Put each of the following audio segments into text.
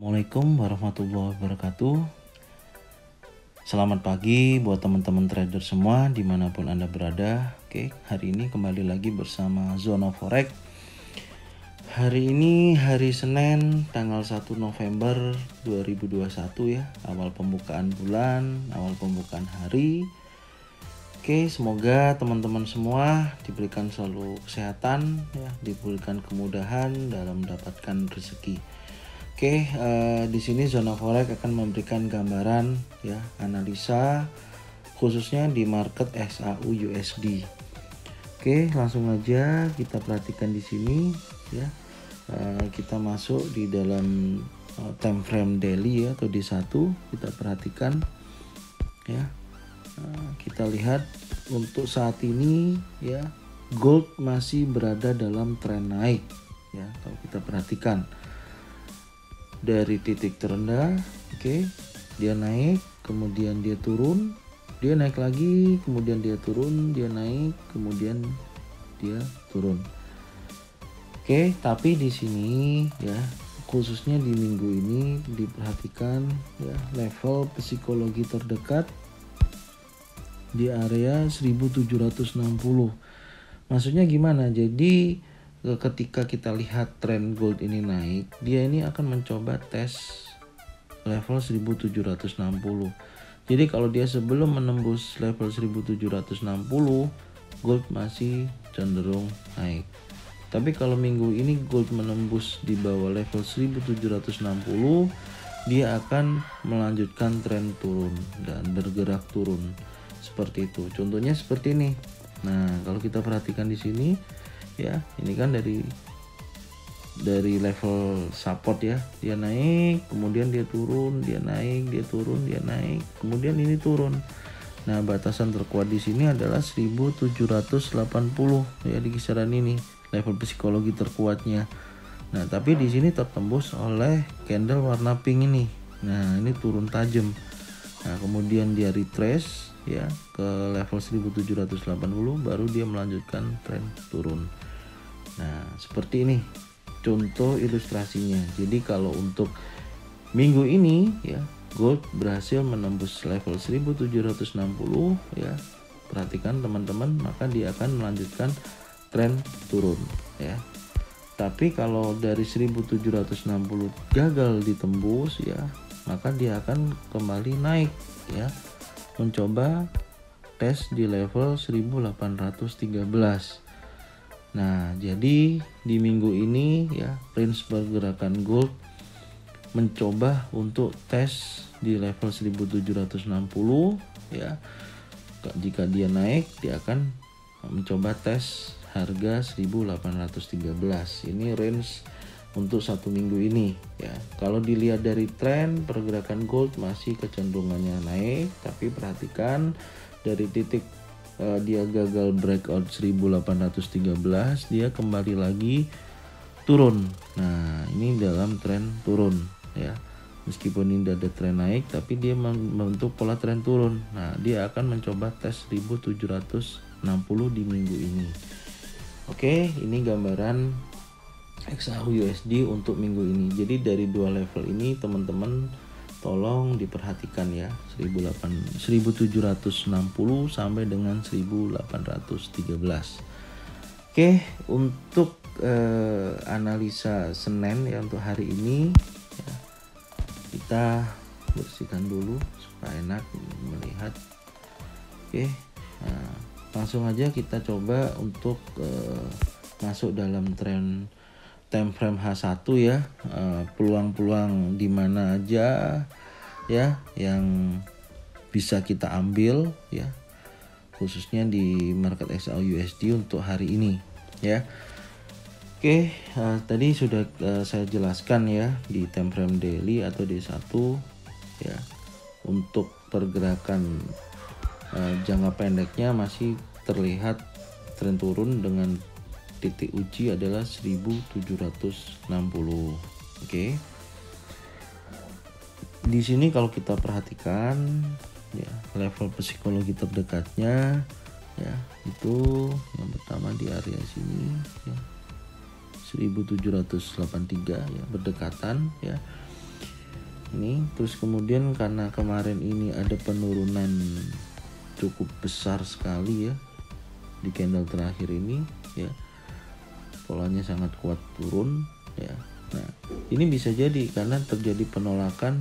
Assalamualaikum warahmatullahi wabarakatuh. Selamat pagi buat teman-teman trader semua dimanapun Anda berada. Oke, hari ini kembali lagi bersama Zona Forex. Hari ini hari Senin tanggal 1 November 2021 ya. Awal pembukaan bulan, awal pembukaan hari. Oke, semoga teman-teman semua diberikan selalu kesehatan ya, diberikan kemudahan dalam mendapatkan rezeki. Oke, di sini Zona Forex akan memberikan gambaran ya, analisa khususnya di market XAU USD. Oke, langsung aja kita perhatikan di sini ya. Kita masuk di dalam time frame daily ya, atau D1, kita perhatikan ya. Kita lihat untuk saat ini ya, gold masih berada dalam tren naik ya. Kalau kita perhatikan dari titik terendah, oke, dia naik, kemudian dia turun, dia naik lagi, kemudian dia turun, dia naik, kemudian dia turun. Oke, tapi di sini ya, khususnya di minggu ini diperhatikan ya, level psikologi terdekat di area 1760. Maksudnya gimana? Jadi ketika kita lihat tren gold ini naik, dia ini akan mencoba tes level 1760. Jadi kalau dia sebelum menembus level 1760, gold masih cenderung naik. Tapi kalau minggu ini gold menembus di bawah level 1760, dia akan melanjutkan tren turun dan bergerak turun seperti itu. Contohnya seperti ini. Nah, kalau kita perhatikan di sini ya, ini kan dari level support ya, dia naik, kemudian dia turun, dia naik, dia turun, dia naik, kemudian ini turun. Nah, batasan terkuat di sini adalah 1780 ya, di kisaran ini level psikologi terkuatnya. Nah, tapi di sini tertembus oleh candle warna pink ini. Nah, ini turun tajam. Nah, kemudian dia retrace ya ke level 1780, baru dia melanjutkan tren turun. Nah, seperti ini contoh ilustrasinya. Jadi kalau untuk minggu ini ya, gold berhasil menembus level 1760 ya. Perhatikan teman-teman, maka dia akan melanjutkan tren turun ya. Tapi kalau dari 1760 gagal ditembus ya, maka dia akan kembali naik ya, mencoba tes di level 1813. Nah, jadi di minggu ini ya, range pergerakan gold mencoba untuk tes di level 1760 ya. Jika dia naik, dia akan mencoba tes harga 1813. Ini range untuk satu minggu ini ya. Kalau dilihat dari tren pergerakan gold masih kecenderungannya naik, tapi perhatikan dari titik dia gagal breakout 1813, dia kembali lagi turun. Nah, ini dalam tren turun ya. Meskipun ini ada tren naik, tapi dia membentuk pola tren turun. Nah, dia akan mencoba tes 1760 di minggu ini. Oke, ini gambaran XAU USD untuk minggu ini. Jadi dari dua level ini teman-teman tolong diperhatikan ya, 1760 sampai dengan 1813. Oke, untuk analisa Senin ya, untuk hari ini ya, kita bersihkan dulu supaya enak melihat. Oke, nah, langsung aja kita coba untuk masuk dalam tren time frame H1 ya. Peluang-peluang di mana aja ya yang bisa kita ambil ya, khususnya di market XAU USD untuk hari ini ya. Oke, tadi sudah saya jelaskan ya di time frame daily atau D1 ya. Untuk pergerakan jangka pendeknya masih terlihat tren turun dengan titik uji adalah 1760. Oke. Di sini kalau kita perhatikan ya, level psikologi terdekatnya ya, itu yang pertama di area sini ya, 1783 ya, berdekatan ya. Ini terus kemudian karena kemarin ini ada penurunan cukup besar sekali ya di candle terakhir ini ya, polanya sangat kuat turun ya. Nah ini bisa jadi karena terjadi penolakan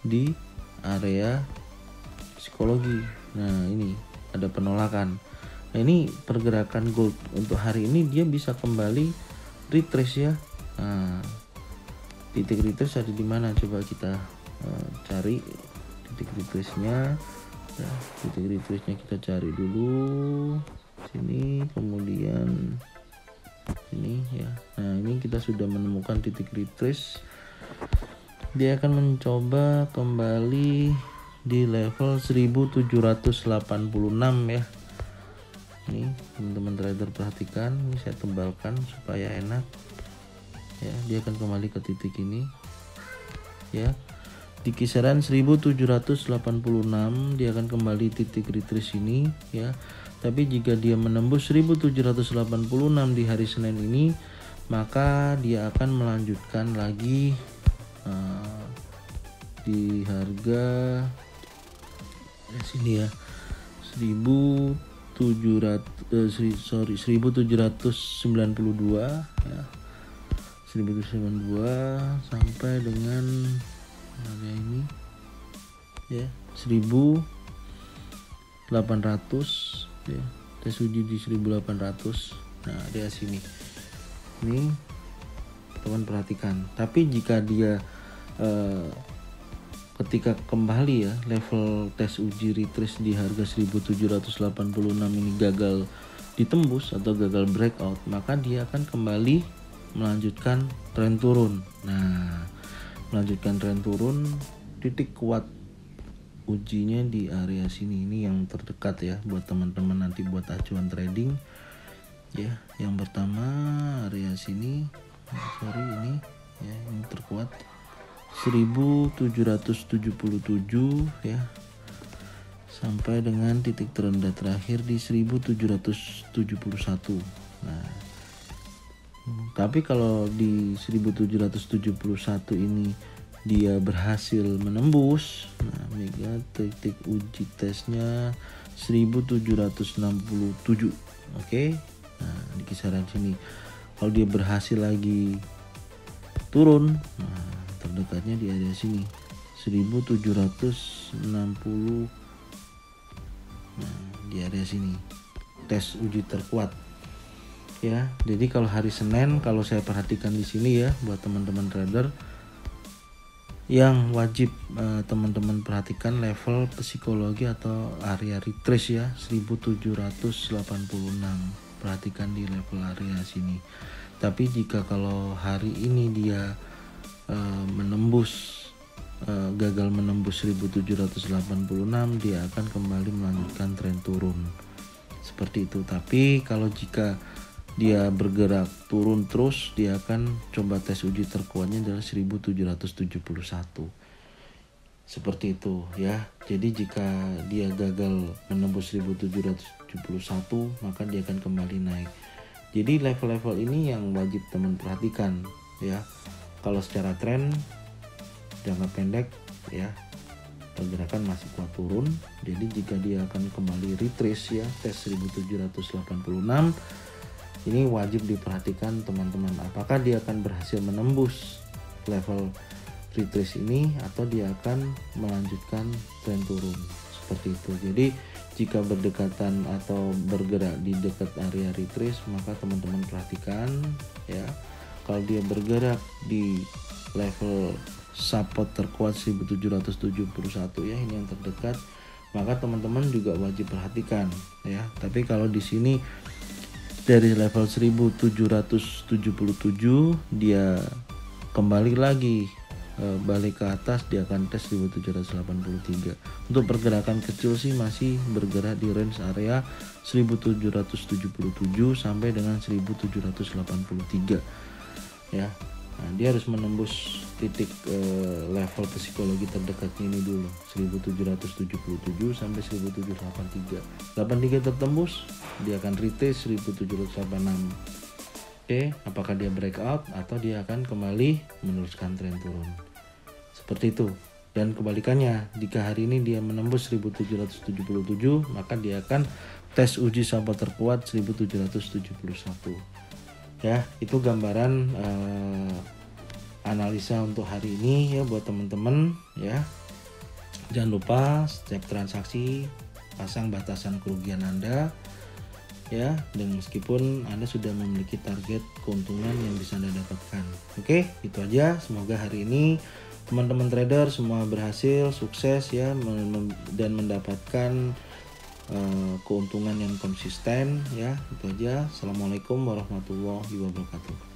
di area psikologi. Nah ini ada penolakan. Nah ini pergerakan gold untuk hari ini dia bisa kembali retrace ya. Nah, titik retrace ada di mana? Coba kita cari titik retrace-nya. Ya, titik retrace-nya kita cari dulu sini, kemudian ini ya. Nah ini kita sudah menemukan titik retrace. Dia akan mencoba kembali di level 1786 ya. Ini teman-teman trader perhatikan, ini saya tebalkan supaya enak ya. Dia akan kembali ke titik ini ya, di kisaran 1786 dia akan kembali titik retrace ini ya. Tapi jika dia menembus 1786 di hari Senin ini, maka dia akan melanjutkan lagi di harga sini ya, 1792 ya, 1792 sampai dengan harga ini ya 1800 ya, tes uji di 1800. Nah dia sini ini teman perhatikan. Tapi jika dia ketika kembali ya level tes uji retrace di harga 1786 ini gagal ditembus atau gagal breakout, maka dia akan kembali melanjutkan tren turun. Nah melanjutkan tren turun, titik kuat ujinya di area sini, ini yang terdekat ya buat teman-teman nanti buat acuan trading ya. Yang pertama area sini, ini ya, ini terkuat 1777 ya, sampai dengan titik terendah terakhir di 1771. Nah tapi kalau di 1771 ini dia berhasil menembus, nah mega titik uji tesnya 1767. Oke. Nah di kisaran sini kalau dia berhasil lagi turun, nah terdekatnya di area sini 1760. Nah di area sini tes uji terkuat ya. Jadi kalau hari Senin, kalau saya perhatikan di sini ya buat teman-teman trader yang wajib teman-teman perhatikan level psikologi atau area retrace ya 1786. Perhatikan di level area sini. Tapi jika kalau hari ini dia gagal menembus 1786, dia akan kembali melanjutkan tren turun seperti itu. Tapi kalau jika dia bergerak turun terus, dia akan coba tes uji terkuatnya adalah 1771 seperti itu ya. Jadi jika dia gagal menembus 1771, maka dia akan kembali naik. Jadi level-level ini yang wajib teman perhatikan ya. Kalau secara tren jangka pendek ya, pergerakan masih kuat turun. Jadi jika dia akan kembali retrace ya tes 1786, ini wajib diperhatikan teman-teman, apakah dia akan berhasil menembus level retrace ini atau dia akan melanjutkan tren turun seperti itu. Jadi jika berdekatan atau bergerak di dekat area retrace, maka teman-teman perhatikan ya. Kalau dia bergerak di level support terkuat 1771 ya, ini yang terdekat, maka teman-teman juga wajib perhatikan ya. Tapi kalau di sini dari level 1777 dia kembali lagi balik ke atas, dia akan tes 1783. Untuk pergerakan kecil sih masih bergerak di range area 1777 sampai dengan 1783 ya. Nah, dia harus menembus titik level psikologi terdekatnya ini dulu 1777 sampai 1783. 83 tertembus, dia akan retest 1786. Oke, apakah dia breakout atau dia akan kembali meneruskan tren turun Seperti itu. Dan kebalikannya, jika hari ini dia menembus 1777, maka dia akan tes uji sahabat terkuat 1771. Ya, itu gambaran analisa untuk hari ini ya buat teman-teman ya. Jangan lupa setiap transaksi pasang batasan kerugian Anda ya, dan meskipun Anda sudah memiliki target keuntungan yang bisa Anda dapatkan. Oke, itu aja. Semoga hari ini teman-teman trader semua berhasil, sukses ya, dan mendapatkan keuntungan yang konsisten ya. Itu aja. Assalamualaikum warahmatullahi wabarakatuh.